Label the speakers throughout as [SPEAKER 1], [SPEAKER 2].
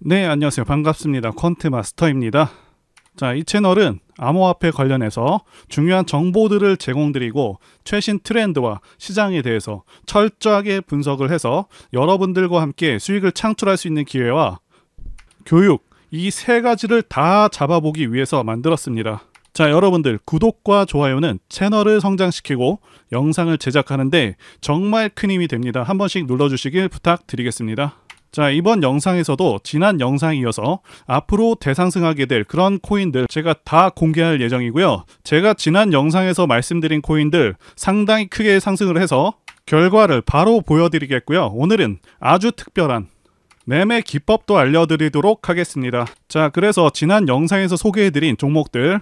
[SPEAKER 1] 네, 안녕하세요. 반갑습니다. 퀀트마스터입니다. 자, 이 채널은 암호화폐 관련해서 중요한 정보들을 제공드리고 최신 트렌드와 시장에 대해서 철저하게 분석을 해서 여러분들과 함께 수익을 창출할 수 있는 기회와 교육, 이 세 가지를 다 잡아보기 위해서 만들었습니다. 자, 여러분들 구독과 좋아요는 채널을 성장시키고 영상을 제작하는데 정말 큰 힘이 됩니다. 한 번씩 눌러주시길 부탁드리겠습니다. 자, 이번 영상에서도 지난 영상에 이어서 앞으로 대상승하게 될 그런 코인들 제가 다 공개할 예정이고요. 제가 지난 영상에서 말씀드린 코인들 상당히 크게 상승을 해서 결과를 바로 보여드리겠고요. 오늘은 아주 특별한 매매 기법도 알려드리도록 하겠습니다. 자, 그래서 지난 영상에서 소개해드린 종목들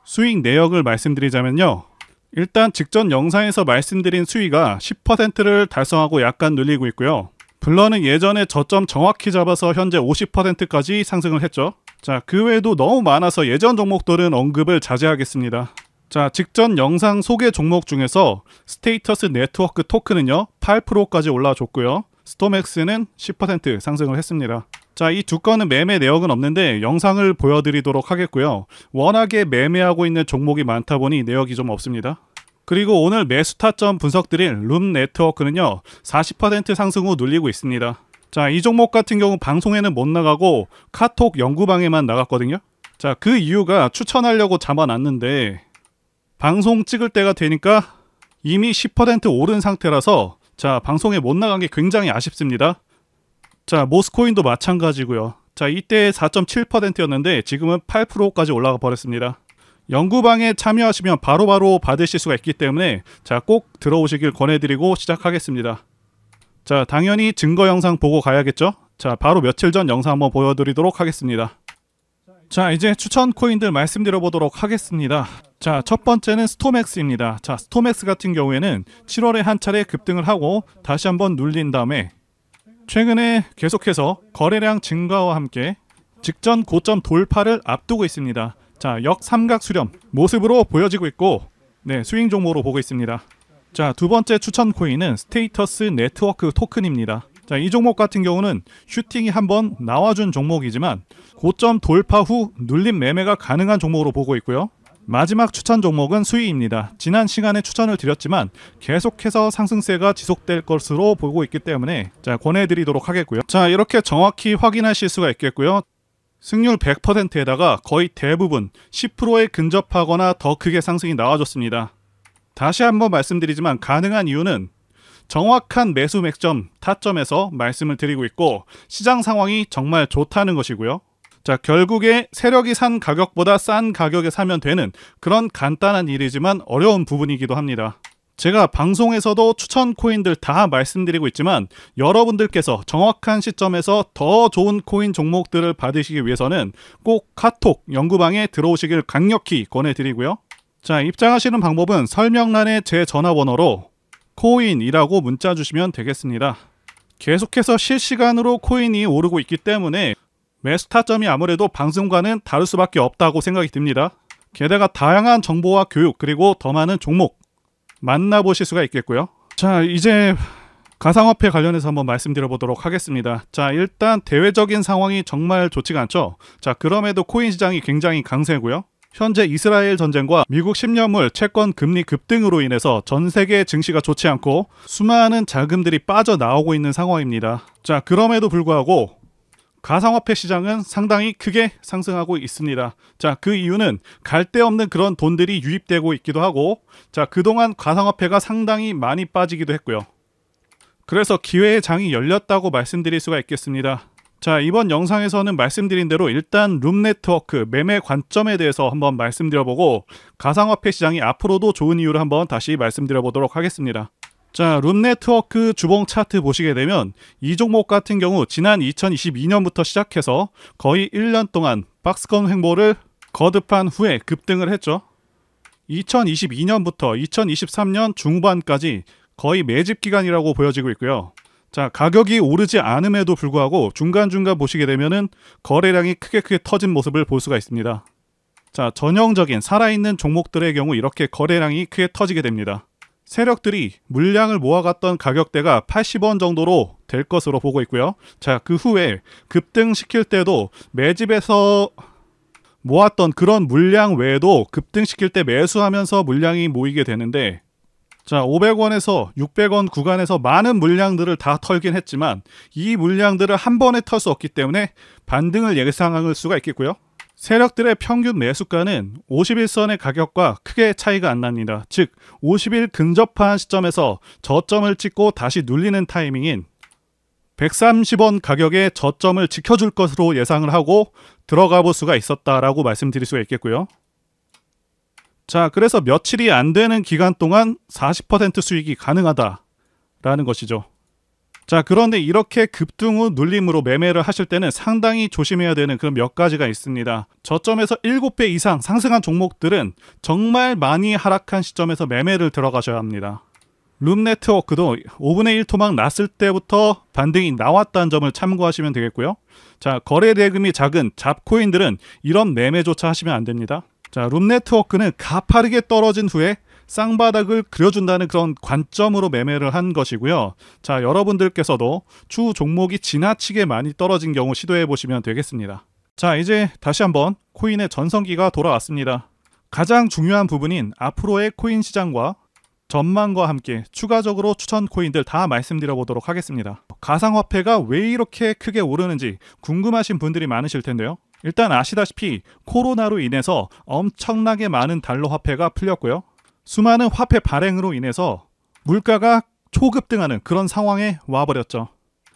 [SPEAKER 1] 수익 내역을 말씀드리자면요. 일단 직전 영상에서 말씀드린 수위가 10%를 달성하고 약간 늘리고 있고요. 블러는 예전에 저점 정확히 잡아서 현재 50%까지 상승을 했죠. 자, 그 외에도 너무 많아서 예전 종목들은 언급을 자제하겠습니다. 자, 직전 영상 소개 종목 중에서 스테이터스 네트워크 토큰은요 8%까지 올라줬고요. 스톰엑스는 10% 상승을 했습니다. 자, 이 두 건은 매매 내역은 없는데 영상을 보여드리도록 하겠고요. 워낙에 매매하고 있는 종목이 많다 보니 내역이 좀 없습니다. 그리고 오늘 매수 타점 분석드릴 룸 네트워크는요 40% 상승 후 눌리고 있습니다. 자, 이 종목 같은 경우 방송에는 못 나가고 카톡 연구방에만 나갔거든요. 자, 그 이유가 추천하려고 잡아놨는데 방송 찍을 때가 되니까 이미 10% 오른 상태라서 자, 방송에 못 나간 게 굉장히 아쉽습니다. 자, 모스코인도 마찬가지고요. 자, 이때 4.7%였는데 지금은 8%까지 올라가 버렸습니다. 연구방에 참여하시면 바로바로 받으실 수가 있기 때문에 자, 꼭 들어오시길 권해드리고 시작하겠습니다. 자, 당연히 증거 영상 보고 가야겠죠? 자, 바로 며칠 전 영상 한번 보여드리도록 하겠습니다. 자, 이제 추천 코인들 말씀드려 보도록 하겠습니다. 자, 첫 번째는 스톰엑스입니다. 자, 스톰엑스 같은 경우에는 7월에 한 차례 급등을 하고 다시 한번 눌린 다음에 최근에 계속해서 거래량 증가와 함께 직전 고점 돌파를 앞두고 있습니다. 자, 역삼각 수렴 모습으로 보여지고 있고 네, 스윙 종목으로 보고 있습니다. 자, 두 번째 추천 코인은 스테이터스 네트워크 토큰입니다. 자, 이 종목 같은 경우는 슈팅이 한번 나와준 종목이지만 고점 돌파 후 눌림 매매가 가능한 종목으로 보고 있고요. 마지막 추천 종목은 수위입니다. 지난 시간에 추천을 드렸지만 계속해서 상승세가 지속될 것으로 보고 있기 때문에 자, 권해드리도록 하겠고요. 자, 이렇게 정확히 확인하실 수가 있겠고요. 승률 100%에다가 거의 대부분 10%에 근접하거나 더 크게 상승이 나와줬습니다. 다시 한번 말씀드리지만 가능한 이유는 정확한 매수 맥점, 타점에서 말씀을 드리고 있고 시장 상황이 정말 좋다는 것이고요. 자, 결국에 세력이 산 가격보다 싼 가격에 사면 되는 그런 간단한 일이지만 어려운 부분이기도 합니다. 제가 방송에서도 추천 코인들 다 말씀드리고 있지만 여러분들께서 정확한 시점에서 더 좋은 코인 종목들을 받으시기 위해서는 꼭 카톡 연구방에 들어오시길 강력히 권해드리고요. 자, 입장하시는 방법은 설명란에 제 전화번호로 코인이라고 문자 주시면 되겠습니다. 계속해서 실시간으로 코인이 오르고 있기 때문에 매수 타점이 아무래도 방송과는 다를 수밖에 없다고 생각이 듭니다. 게다가 다양한 정보와 교육 그리고 더 많은 종목 만나보실 수가 있겠고요. 자, 이제 가상화폐 관련해서 한번 말씀드려 보도록 하겠습니다. 자, 일단 대외적인 상황이 정말 좋지가 않죠. 자, 그럼에도 코인 시장이 굉장히 강세고요. 현재 이스라엘 전쟁과 미국 10년물 채권 금리 급등으로 인해서 전 세계 증시가 좋지 않고 수많은 자금들이 빠져나오고 있는 상황입니다. 자, 그럼에도 불구하고 가상화폐 시장은 상당히 크게 상승하고 있습니다. 자, 그 이유는 갈 데 없는 그런 돈들이 유입되고 있기도 하고 자, 그동안 가상화폐가 상당히 많이 빠지기도 했고요. 그래서 기회의 장이 열렸다고 말씀드릴 수가 있겠습니다. 자, 이번 영상에서는 말씀드린 대로 일단 룸 네트워크 매매 관점에 대해서 한번 말씀드려보고 가상화폐 시장이 앞으로도 좋은 이유를 한번 다시 말씀드려보도록 하겠습니다. 자, 룸 네트워크 주봉 차트 보시게 되면 이 종목 같은 경우 지난 2022년부터 시작해서 거의 1년 동안 박스권 횡보를 거듭한 후에 급등을 했죠. 2022년부터 2023년 중반까지 거의 매집 기간이라고 보여지고 있고요. 자, 가격이 오르지 않음에도 불구하고 중간중간 보시게 되면은 거래량이 크게 터진 모습을 볼 수가 있습니다. 자, 전형적인 살아있는 종목들의 경우 이렇게 거래량이 크게 터지게 됩니다. 세력들이 물량을 모아갔던 가격대가 80원 정도로 될 것으로 보고 있고요. 자, 그 후에 급등시킬 때도 매집에서 모았던 그런 물량 외에도 급등시킬 때 매수하면서 물량이 모이게 되는데, 자, 500원에서 600원 구간에서 많은 물량들을 다 털긴 했지만 이 물량들을 한 번에 털 수 없기 때문에 반등을 예상할 수가 있겠고요. 세력들의 평균 매수가는 51선의 가격과 크게 차이가 안 납니다. 즉 50일 근접한 시점에서 저점을 찍고 다시 눌리는 타이밍인 130원 가격의 저점을 지켜줄 것으로 예상을 하고 들어가 볼 수가 있었다라고 말씀드릴 수가 있겠고요. 자, 그래서 며칠이 안 되는 기간 동안 40% 수익이 가능하다라는 것이죠. 자, 그런데 이렇게 급등 후 눌림으로 매매를 하실 때는 상당히 조심해야 되는 그런 몇 가지가 있습니다. 저점에서 7배 이상 상승한 종목들은 정말 많이 하락한 시점에서 매매를 들어가셔야 합니다. 룸네트워크도 5분의 1 토막 났을 때부터 반등이 나왔다는 점을 참고하시면 되겠고요. 자, 거래 대금이 작은 잡코인들은 이런 매매조차 하시면 안 됩니다. 자, 룸네트워크는 가파르게 떨어진 후에 쌍바닥을 그려준다는 그런 관점으로 매매를 한 것이고요. 자, 여러분들께서도 추 종목이 지나치게 많이 떨어진 경우 시도해 보시면 되겠습니다. 자, 이제 다시 한번 코인의 전성기가 돌아왔습니다. 가장 중요한 부분인 앞으로의 코인 시장과 전망과 함께 추가적으로 추천 코인들 다 말씀드려 보도록 하겠습니다. 가상화폐가 왜 이렇게 크게 오르는지 궁금하신 분들이 많으실 텐데요. 일단 아시다시피 코로나로 인해서 엄청나게 많은 달러 화폐가 풀렸고요. 수많은 화폐 발행으로 인해서 물가가 초급등하는 그런 상황에 와버렸죠.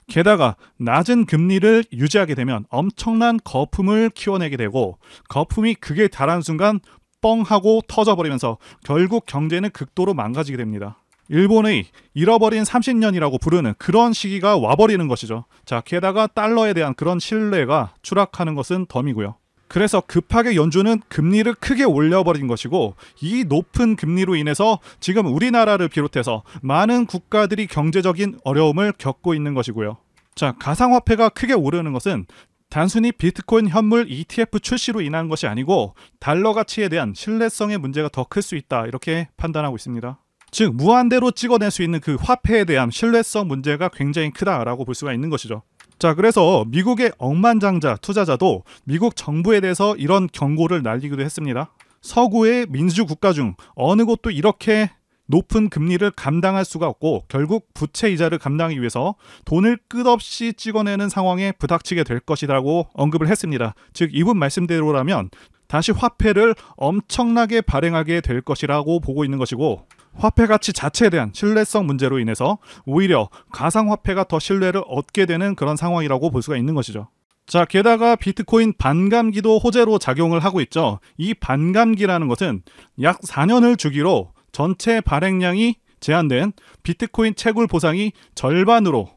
[SPEAKER 1] 게다가 낮은 금리를 유지하게 되면 엄청난 거품을 키워내게 되고, 거품이 극에 달한 순간 뻥 하고 터져버리면서 결국 경제는 극도로 망가지게 됩니다. 일본의 잃어버린 30년이라고 부르는 그런 시기가 와버리는 것이죠. 자, 게다가 달러에 대한 그런 신뢰가 추락하는 것은 덤이고요. 그래서 급하게 연준은 금리를 크게 올려버린 것이고, 이 높은 금리로 인해서 지금 우리나라를 비롯해서 많은 국가들이 경제적인 어려움을 겪고 있는 것이고요. 자, 가상화폐가 크게 오르는 것은 단순히 비트코인 현물 ETF 출시로 인한 것이 아니고 달러 가치에 대한 신뢰성의 문제가 더 클 수 있다, 이렇게 판단하고 있습니다. 즉 무한대로 찍어낼 수 있는 그 화폐에 대한 신뢰성 문제가 굉장히 크다라고 볼 수가 있는 것이죠. 자, 그래서 미국의 억만장자 투자자도 미국 정부에 대해서 이런 경고를 날리기도 했습니다. 서구의 민주국가 중 어느 곳도 이렇게 높은 금리를 감당할 수가 없고 결국 부채 이자를 감당하기 위해서 돈을 끝없이 찍어내는 상황에 부닥치게 될 것이라고 언급을 했습니다. 즉 이분 말씀대로라면 다시 화폐를 엄청나게 발행하게 될 것이라고 보고 있는 것이고, 화폐 가치 자체에 대한 신뢰성 문제로 인해서 오히려 가상화폐가 더 신뢰를 얻게 되는 그런 상황이라고 볼 수가 있는 것이죠. 자, 게다가 비트코인 반감기도 호재로 작용을 하고 있죠. 이 반감기라는 것은 약 4년을 주기로 전체 발행량이 제한된 비트코인 채굴 보상이 절반으로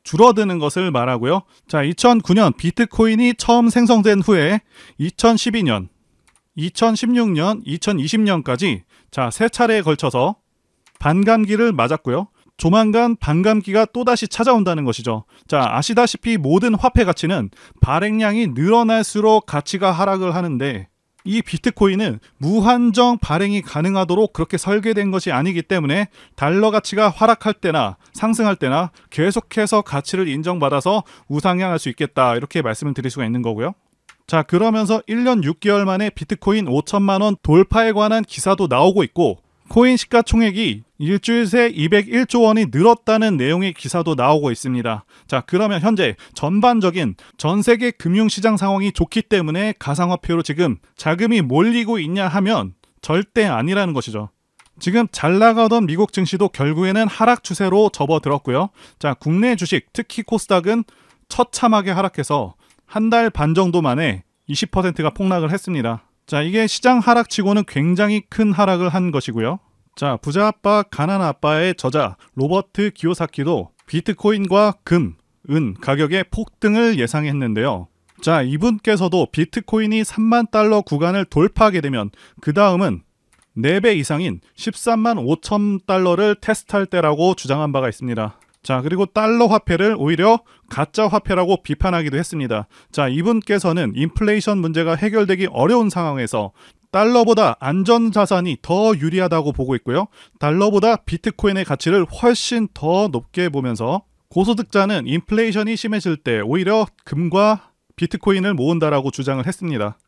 [SPEAKER 1] 줄어드는 것을 말하고요. 자, 2009년 비트코인이 처음 생성된 후에 2012년, 2016년, 2020년까지 자, 3차례에 걸쳐서 반감기를 맞았고요. 조만간 반감기가 또다시 찾아온다는 것이죠. 자, 아시다시피 모든 화폐 가치는 발행량이 늘어날수록 가치가 하락을 하는데, 이 비트코인은 무한정 발행이 가능하도록 그렇게 설계된 것이 아니기 때문에 달러 가치가 하락할 때나 상승할 때나 계속해서 가치를 인정받아서 우상향할 수 있겠다, 이렇게 말씀을 드릴 수가 있는 거고요. 자, 그러면서 1년 6개월 만에 비트코인 5천만 원 돌파에 관한 기사도 나오고 있고, 코인 시가총액이 일주일 새 201조 원이 늘었다는 내용의 기사도 나오고 있습니다. 자, 그러면 현재 전반적인 전 세계 금융시장 상황이 좋기 때문에 가상화폐로 지금 자금이 몰리고 있냐 하면 절대 아니라는 것이죠. 지금 잘 나가던 미국 증시도 결국에는 하락 추세로 접어들었고요. 자, 국내 주식 특히 코스닥은 처참하게 하락해서 한 달 반 정도 만에 20%가 폭락을 했습니다. 자, 이게 시장 하락치고는 굉장히 큰 하락을 한 것이고요. 자, 부자 아빠 가난 아빠의 저자 로버트 기요사키도 비트코인과 금, 은 가격의 폭등을 예상했는데요. 자, 이분께서도 비트코인이 3만 달러 구간을 돌파하게 되면 그 다음은 4배 이상인 13만 5천 달러를 테스트할 때라고 주장한 바가 있습니다. 자, 그리고 달러 화폐를 오히려 가짜 화폐라고 비판하기도 했습니다. 자, 이분께서는 인플레이션 문제가 해결되기 어려운 상황에서 달러보다 안전자산이 더 유리하다고 보고 있고요. 달러보다 비트코인의 가치를 훨씬 더 높게 보면서 고소득자는 인플레이션이 심해질 때 오히려 금과 비트코인을 모은다라고 주장을 했습니다.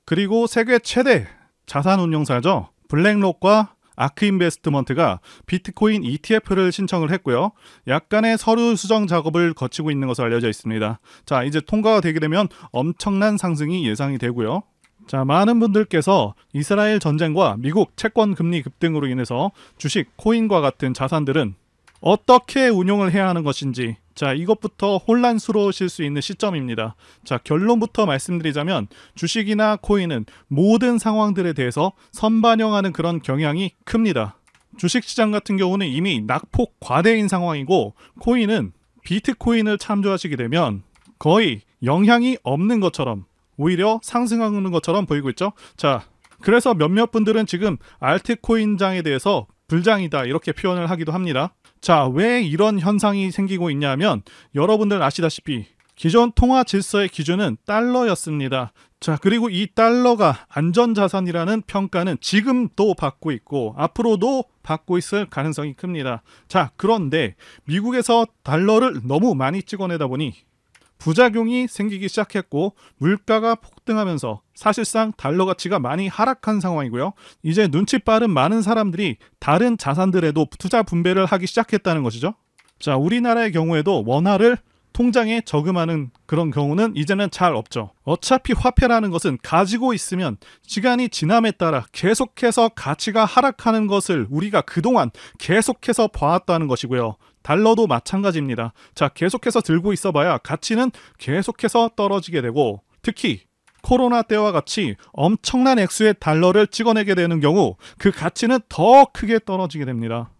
[SPEAKER 1] 그리고 세계 최대 자산운용사죠. 블랙록과 아크인베스트먼트가 비트코인 ETF를 신청을 했고요. 약간의 서류 수정 작업을 거치고 있는 것으로 알려져 있습니다. 자, 이제 통과가 되게 되면 엄청난 상승이 예상이 되고요. 자, 많은 분들께서 이스라엘 전쟁과 미국 채권 금리 급등으로 인해서 주식, 코인과 같은 자산들은 어떻게 운용을 해야 하는 것인지, 자, 이것부터 혼란스러우실 수 있는 시점입니다. 자, 결론부터 말씀드리자면 주식이나 코인은 모든 상황들에 대해서 선반영하는 그런 경향이 큽니다. 주식시장 같은 경우는 이미 낙폭 과대인 상황이고, 코인은 비트코인을 참조하시게 되면 거의 영향이 없는 것처럼, 오히려 상승하는 것처럼 보이고 있죠. 자, 그래서 몇몇 분들은 지금 알트코인장에 대해서 불장이다 이렇게 표현을 하기도 합니다. 자, 왜 이런 현상이 생기고 있냐면 여러분들 아시다시피 기존 통화 질서의 기준은 달러였습니다. 자, 그리고 이 달러가 안전자산이라는 평가는 지금도 받고 있고 앞으로도 받고 있을 가능성이 큽니다. 자, 그런데 미국에서 달러를 너무 많이 찍어내다 보니 부작용이 생기기 시작했고 물가가 폭등하면서 사실상 달러 가치가 많이 하락한 상황이고요. 이제 눈치 빠른 많은 사람들이 다른 자산들에도 투자 분배를 하기 시작했다는 것이죠. 자, 우리나라의 경우에도 원화를 통장에 저금하는 그런 경우는 이제는 잘 없죠. 어차피 화폐라는 것은 가지고 있으면 시간이 지남에 따라 계속해서 가치가 하락하는 것을 우리가 그동안 계속해서 봐왔다는 것이고요. 달러도 마찬가지입니다. 자, 계속해서 들고 있어봐야 가치는 계속해서 떨어지게 되고, 특히 코로나 때와 같이 엄청난 액수의 달러를 찍어내게 되는 경우 그 가치는 더 크게 떨어지게 됩니다.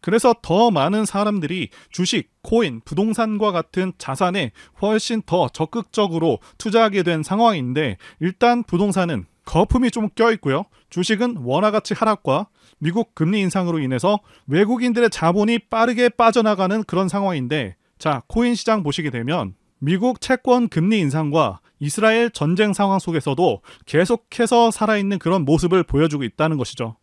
[SPEAKER 1] 그래서 더 많은 사람들이 주식, 코인, 부동산과 같은 자산에 훨씬 더 적극적으로 투자하게 된 상황인데, 일단 부동산은 거품이 좀 껴있고요. 주식은 원화가치 하락과 미국 금리 인상으로 인해서 외국인들의 자본이 빠르게 빠져나가는 그런 상황인데, 자, 코인 시장 보시게 되면 미국 채권 금리 인상과 이스라엘 전쟁 상황 속에서도 계속해서 살아있는 그런 모습을 보여주고 있다는 것이죠.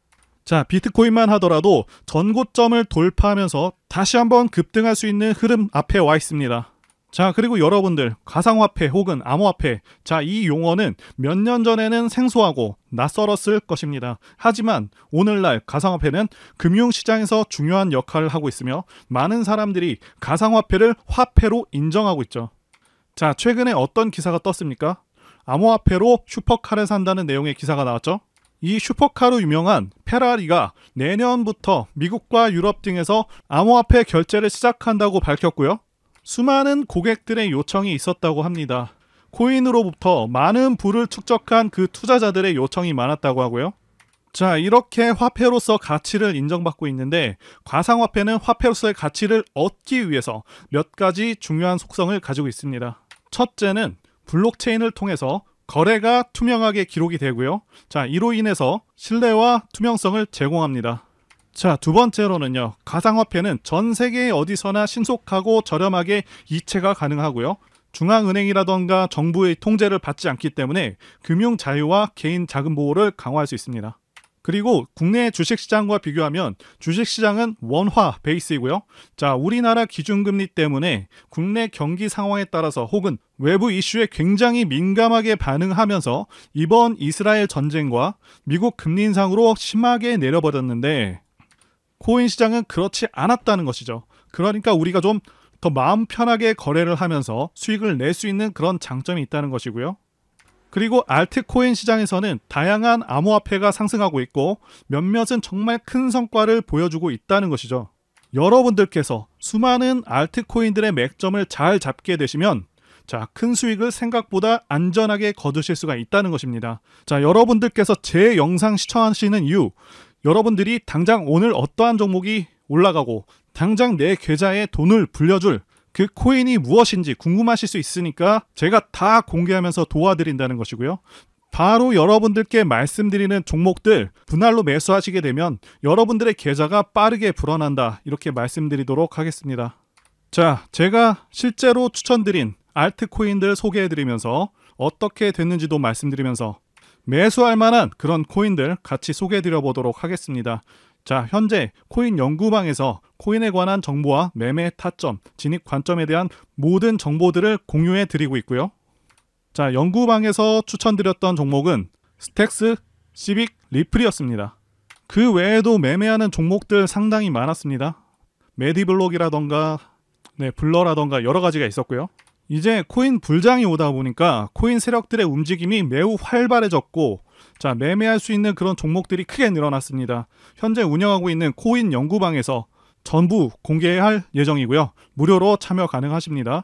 [SPEAKER 1] 자, 비트코인만 하더라도 전고점을 돌파하면서 다시 한번 급등할 수 있는 흐름 앞에 와 있습니다. 자, 그리고 여러분들 가상화폐 혹은 암호화폐, 자, 이 용어는 몇 년 전에는 생소하고 낯설었을 것입니다. 하지만 오늘날 가상화폐는 금융시장에서 중요한 역할을 하고 있으며 많은 사람들이 가상화폐를 화폐로 인정하고 있죠. 자, 최근에 어떤 기사가 떴습니까? 암호화폐로 슈퍼카를 산다는 내용의 기사가 나왔죠. 이 슈퍼카로 유명한 페라리가 내년부터 미국과 유럽 등에서 암호화폐 결제를 시작한다고 밝혔고요. 수많은 고객들의 요청이 있었다고 합니다. 코인으로부터 많은 부를 축적한 그 투자자들의 요청이 많았다고 하고요. 자, 이렇게 화폐로서 가치를 인정받고 있는데, 가상화폐는 화폐로서의 가치를 얻기 위해서 몇 가지 중요한 속성을 가지고 있습니다. 첫째는 블록체인을 통해서 거래가 투명하게 기록이 되고요. 자, 이로 인해서 신뢰와 투명성을 제공합니다. 자, 두 번째로는요, 가상화폐는 전 세계 어디서나 신속하고 저렴하게 이체가 가능하고요. 중앙은행이라던가 정부의 통제를 받지 않기 때문에 금융 자유와 개인 자금 보호를 강화할 수 있습니다. 그리고 국내 주식시장과 비교하면 주식시장은 원화 베이스이고요. 자, 우리나라 기준금리 때문에 국내 경기 상황에 따라서 혹은 외부 이슈에 굉장히 민감하게 반응하면서 이번 이스라엘 전쟁과 미국 금리 인상으로 심하게 내려버렸는데, 코인 시장은 그렇지 않았다는 것이죠. 그러니까 우리가 좀 더 마음 편하게 거래를 하면서 수익을 낼 수 있는 그런 장점이 있다는 것이고요. 그리고 알트코인 시장에서는 다양한 암호화폐가 상승하고 있고 몇몇은 정말 큰 성과를 보여주고 있다는 것이죠. 여러분들께서 수많은 알트코인들의 맥점을 잘 잡게 되시면, 자, 큰 수익을 생각보다 안전하게 거두실 수가 있다는 것입니다. 자, 여러분들께서 제 영상 시청하시는 이유, 여러분들이 당장 오늘 어떠한 종목이 올라가고 당장 내 계좌에 돈을 불려줄 그 코인이 무엇인지 궁금하실 수 있으니까 제가 다 공개하면서 도와드린다는 것이고요. 바로 여러분들께 말씀드리는 종목들 분할로 매수하시게 되면 여러분들의 계좌가 빠르게 불어난다, 이렇게 말씀드리도록 하겠습니다. 자, 제가 실제로 추천드린 알트코인들 소개해드리면서 어떻게 됐는지도 말씀드리면서 매수할 만한 그런 코인들 같이 소개해 드려 보도록 하겠습니다. 자, 현재 코인 연구방에서 코인에 관한 정보와 매매 타점, 진입 관점에 대한 모든 정보들을 공유해 드리고 있고요. 자, 연구방에서 추천드렸던 종목은 스택스, 시빅, 리플이었습니다. 그 외에도 매매하는 종목들 상당히 많았습니다. 메디블록이라던가 블러라던가 여러 가지가 있었고요. 이제 코인 불장이 오다 보니까 코인 세력들의 움직임이 매우 활발해졌고, 자, 매매할 수 있는 그런 종목들이 크게 늘어났습니다. 현재 운영하고 있는 코인 연구방에서 전부 공개할 예정이고요. 무료로 참여 가능하십니다.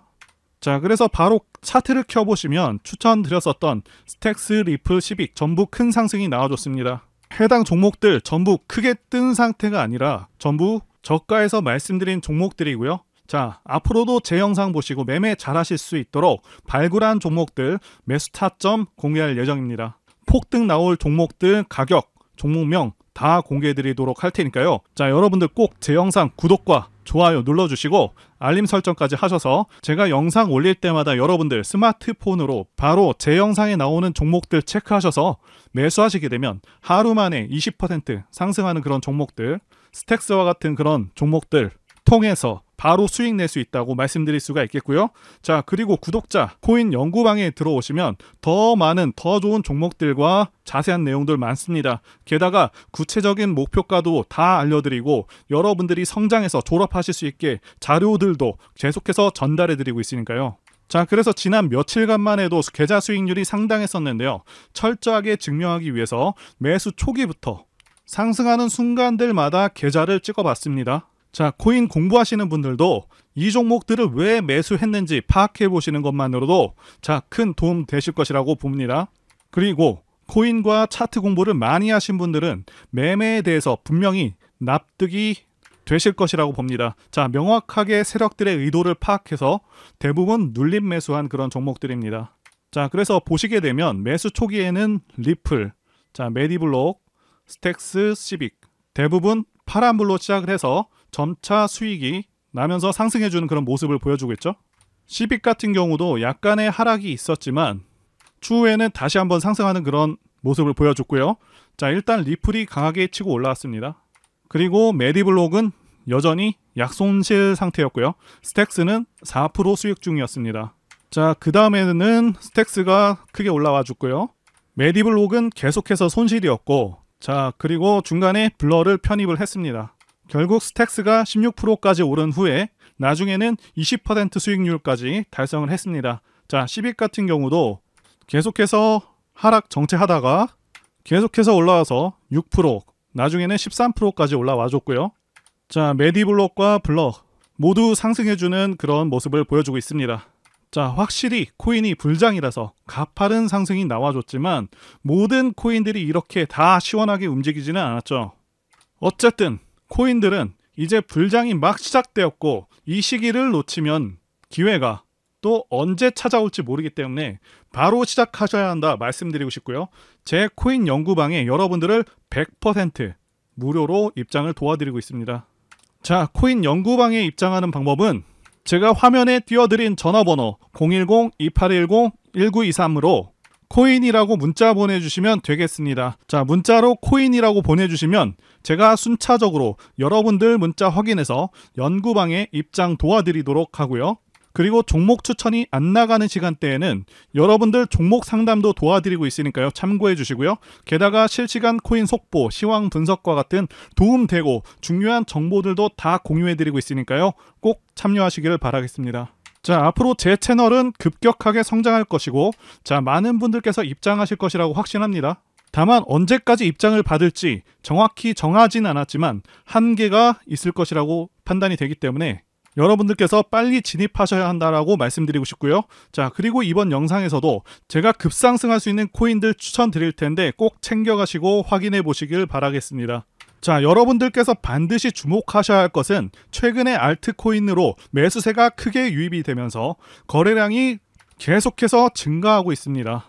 [SPEAKER 1] 자, 그래서 바로 차트를 켜보시면 추천드렸었던 스택스, 리플, 시빅 전부 큰 상승이 나와줬습니다. 해당 종목들 전부 크게 뜬 상태가 아니라 전부 저가에서 말씀드린 종목들이고요. 자, 앞으로도 제 영상 보시고 매매 잘 하실 수 있도록 발굴한 종목들 매수 타점 공개할 예정입니다. 폭등 나올 종목들 가격, 종목명 다 공개해 드리도록 할 테니까요. 자, 여러분들 꼭 제 영상 구독과 좋아요 눌러주시고 알림 설정까지 하셔서 제가 영상 올릴 때마다 여러분들 스마트폰으로 바로 제 영상에 나오는 종목들 체크하셔서 매수하시게 되면 하루 만에 20% 상승하는 그런 종목들, 스택스와 같은 그런 종목들 통해서 바로 수익 낼 수 있다고 말씀드릴 수가 있겠고요. 자, 그리고 구독자 코인 연구방에 들어오시면 더 많은 더 좋은 종목들과 자세한 내용들 많습니다. 게다가 구체적인 목표가도 다 알려드리고 여러분들이 성장해서 졸업하실 수 있게 자료들도 계속해서 전달해 드리고 있으니까요. 자, 그래서 지난 며칠간만 해도 계좌 수익률이 상당했었는데요. 철저하게 증명하기 위해서 매수 초기부터 상승하는 순간들마다 계좌를 찍어봤습니다. 자, 코인 공부하시는 분들도 이 종목들을 왜 매수했는지 파악해 보시는 것만으로도 자, 큰 도움 되실 것이라고 봅니다. 그리고 코인과 차트 공부를 많이 하신 분들은 매매에 대해서 분명히 납득이 되실 것이라고 봅니다. 자, 명확하게 세력들의 의도를 파악해서 대부분 눌림 매수한 그런 종목들입니다. 자, 그래서 보시게 되면 매수 초기에는 리플, 자, 메디블록, 스택스, 시빅 대부분 파란불로 시작을 해서 점차 수익이 나면서 상승해주는 그런 모습을 보여주고 있죠. 시빅 같은 경우도 약간의 하락이 있었지만 추후에는 다시 한번 상승하는 그런 모습을 보여줬고요. 자, 일단 리플이 강하게 치고 올라왔습니다. 그리고 메디블록은 여전히 약손실 상태였고요. 스택스는 4% 수익 중이었습니다. 자, 그 다음에는 스택스가 크게 올라와 줬고요. 메디블록은 계속해서 손실이었고, 자, 그리고 중간에 블러를 편입을 했습니다. 결국 스택스가 16%까지 오른 후에 나중에는 20% 수익률까지 달성을 했습니다. 자, 시빅 같은 경우도 계속해서 하락 정체하다가 계속해서 올라와서 6%, 나중에는 13%까지 올라와 줬고요. 자, 메디블록과 블러 모두 상승해주는 그런 모습을 보여주고 있습니다. 자, 확실히 코인이 불장이라서 가파른 상승이 나와줬지만 모든 코인들이 이렇게 다 시원하게 움직이지는 않았죠. 어쨌든 코인들은 이제 불장이 막 시작되었고 이 시기를 놓치면 기회가 또 언제 찾아올지 모르기 때문에 바로 시작하셔야 한다 말씀드리고 싶고요. 제 코인 연구방에 여러분들을 100% 무료로 입장을 도와드리고 있습니다. 자, 코인 연구방에 입장하는 방법은 제가 화면에 띄워드린 전화번호 010-2810-1923으로 코인이라고 문자 보내주시면 되겠습니다. 자, 문자로 코인이라고 보내주시면 제가 순차적으로 여러분들 문자 확인해서 연구방에 입장 도와드리도록 하고요. 그리고 종목 추천이 안 나가는 시간대에는 여러분들 종목 상담도 도와드리고 있으니까요. 참고해 주시고요. 게다가 실시간 코인 속보, 시황 분석과 같은 도움되고 중요한 정보들도 다 공유해 드리고 있으니까요. 꼭 참여하시기를 바라겠습니다. 자, 앞으로 제 채널은 급격하게 성장할 것이고, 자, 많은 분들께서 입장하실 것이라고 확신합니다. 다만 언제까지 입장을 받을지 정확히 정하진 않았지만 한계가 있을 것이라고 판단이 되기 때문에 여러분들께서 빨리 진입하셔야 한다라고 말씀드리고 싶고요. 자, 그리고 이번 영상에서도 제가 급상승할 수 있는 코인들 추천드릴 텐데 꼭 챙겨가시고 확인해 보시길 바라겠습니다. 자, 여러분들께서 반드시 주목하셔야 할 것은 최근에 알트코인으로 매수세가 크게 유입이 되면서 거래량이 계속해서 증가하고 있습니다.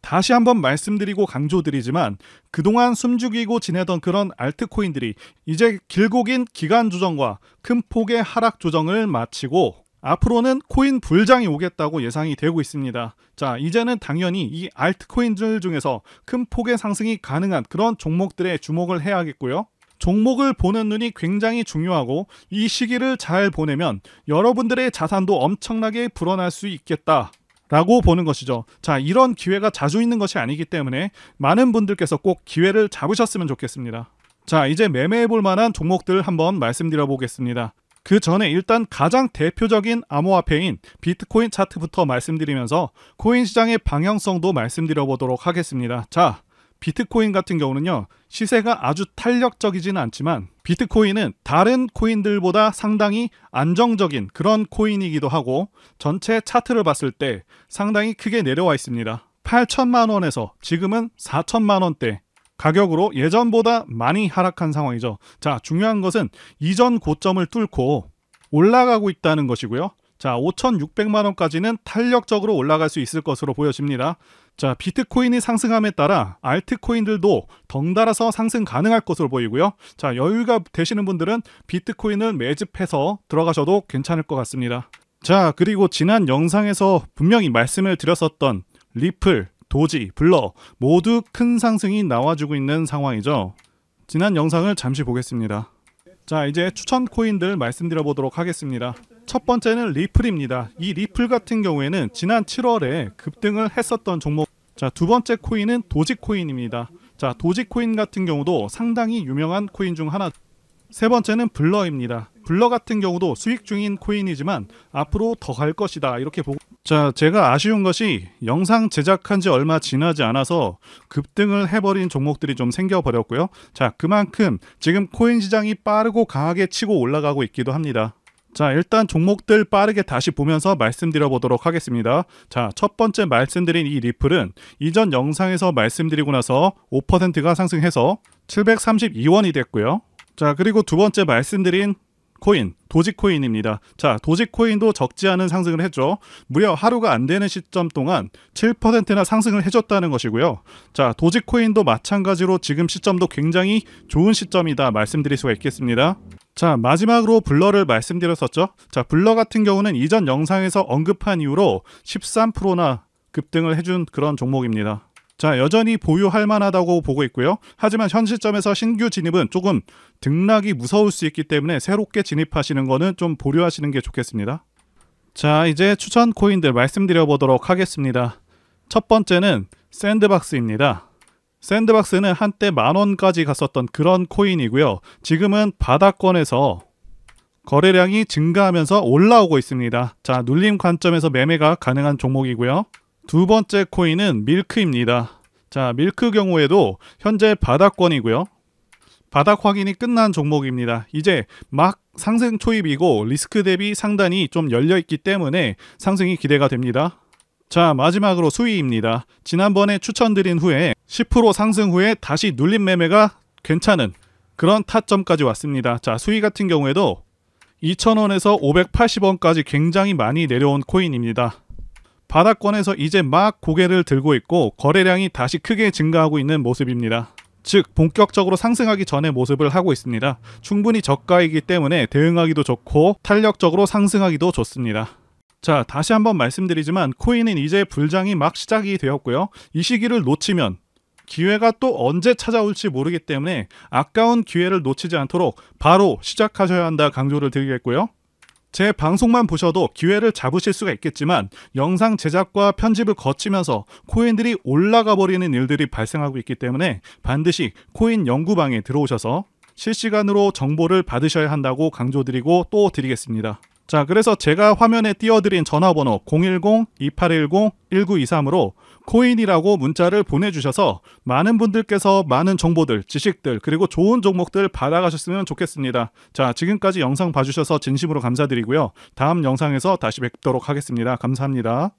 [SPEAKER 1] 다시 한번 말씀드리고 강조드리지만 그동안 숨죽이고 지내던 그런 알트코인들이 이제 길고 긴 기간 조정과 큰 폭의 하락 조정을 마치고 앞으로는 코인 불장이 오겠다고 예상이 되고 있습니다. 자, 이제는 당연히 이 알트코인들 중에서 큰 폭의 상승이 가능한 그런 종목들에 주목을 해야겠고요. 종목을 보는 눈이 굉장히 중요하고 이 시기를 잘 보내면 여러분들의 자산도 엄청나게 불어날 수 있겠다 라고 보는 것이죠. 자, 이런 기회가 자주 있는 것이 아니기 때문에 많은 분들께서 꼭 기회를 잡으셨으면 좋겠습니다. 자, 이제 매매해 볼 만한 종목들 한번 말씀드려 보겠습니다. 그 전에 일단 가장 대표적인 암호화폐인 비트코인 차트부터 말씀드리면서 코인 시장의 방향성도 말씀드려 보도록 하겠습니다. 자, 비트코인 같은 경우는요, 시세가 아주 탄력적이지는 않지만 비트코인은 다른 코인들보다 상당히 안정적인 그런 코인이기도 하고 전체 차트를 봤을 때 상당히 크게 내려와 있습니다. 8천만 원에서 지금은 4천만 원대 가격으로 예전보다 많이 하락한 상황이죠. 자, 중요한 것은 이전 고점을 뚫고 올라가고 있다는 것이고요. 자, 5,600만 원까지는 탄력적으로 올라갈 수 있을 것으로 보여집니다. 자, 비트코인이 상승함에 따라 알트코인들도 덩달아서 상승 가능할 것으로 보이고요. 자, 여유가 되시는 분들은 비트코인을 매집해서 들어가셔도 괜찮을 것 같습니다. 자, 그리고 지난 영상에서 분명히 말씀을 드렸었던 리플, 도지, 블러 모두 큰 상승이 나와주고 있는 상황이죠. 지난 영상을 잠시 보겠습니다. 자, 이제 추천 코인들 말씀드려 보도록 하겠습니다. 첫 번째는 리플입니다. 이 리플 같은 경우에는 지난 7월에 급등을 했었던 종목. 자, 두 번째 코인은 도지코인입니다. 자, 도지코인 같은 경우도 상당히 유명한 코인 중 하나. 세 번째는 블러입니다. 블러 같은 경우도 수익 중인 코인이지만 앞으로 더 갈 것이다 이렇게 보고. 자, 제가 아쉬운 것이 영상 제작한 지 얼마 지나지 않아서 급등을 해버린 종목들이 좀 생겨버렸고요. 자, 그만큼 지금 코인 시장이 빠르고 강하게 치고 올라가고 있기도 합니다. 자, 일단 종목들 빠르게 다시 보면서 말씀드려 보도록 하겠습니다. 자, 첫 번째 말씀드린 이 리플은 이전 영상에서 말씀드리고 나서 5%가 상승해서 732원이 됐고요. 자, 그리고 두 번째 말씀드린 코인, 도지코인입니다. 자, 도지코인도 적지 않은 상승을 했죠. 무려 하루가 안 되는 시점 동안 7%나 상승을 해줬다는 것이고요. 자, 도지코인도 마찬가지로 지금 시점도 굉장히 좋은 시점이다 말씀드릴 수가 있겠습니다. 자, 마지막으로 블러를 말씀드렸었죠. 자, 블러 같은 경우는 이전 영상에서 언급한 이후로 13%나 급등을 해준 그런 종목입니다. 자, 여전히 보유할 만하다고 보고 있고요. 하지만 현 시점에서 신규 진입은 조금 등락이 무서울 수 있기 때문에 새롭게 진입하시는 거는 좀 보류하시는 게 좋겠습니다. 자, 이제 추천 코인들 말씀드려 보도록 하겠습니다. 첫 번째는 샌드박스입니다. 샌드박스는 한때 10,000원까지 갔었던 그런 코인이고요. 지금은 바닥권에서 거래량이 증가하면서 올라오고 있습니다. 자, 눌림 관점에서 매매가 가능한 종목이고요. 두 번째 코인은 밀크입니다. 자, 밀크 경우에도 현재 바닥권이고요. 바닥 확인이 끝난 종목입니다. 이제 막 상승 초입이고 리스크 대비 상단이 좀 열려있기 때문에 상승이 기대가 됩니다. 자, 마지막으로 수위입니다. 지난번에 추천드린 후에 10% 상승 후에 다시 눌림 매매가 괜찮은 그런 타점까지 왔습니다. 자, 수위 같은 경우에도 2,000원에서 580원까지 굉장히 많이 내려온 코인입니다. 바닥권에서 이제 막 고개를 들고 있고 거래량이 다시 크게 증가하고 있는 모습입니다. 즉 본격적으로 상승하기 전의 모습을 하고 있습니다. 충분히 저가이기 때문에 대응하기도 좋고 탄력적으로 상승하기도 좋습니다. 자, 다시 한번 말씀드리지만 코인은 이제 불장이 막 시작이 되었고요. 이 시기를 놓치면 기회가 또 언제 찾아올지 모르기 때문에 아까운 기회를 놓치지 않도록 바로 시작하셔야 한다 강조를 드리겠고요. 제 방송만 보셔도 기회를 잡으실 수가 있겠지만 영상 제작과 편집을 거치면서 코인들이 올라가 버리는 일들이 발생하고 있기 때문에 반드시 코인 연구방에 들어오셔서 실시간으로 정보를 받으셔야 한다고 강조드리고 또 드리겠습니다. 자, 그래서 제가 화면에 띄워드린 전화번호 010-2810-1923으로 코인이라고 문자를 보내주셔서 많은 분들께서 많은 정보들, 지식들, 그리고 좋은 종목들 받아가셨으면 좋겠습니다. 자, 지금까지 영상 봐주셔서 진심으로 감사드리고요. 다음 영상에서 다시 뵙도록 하겠습니다. 감사합니다.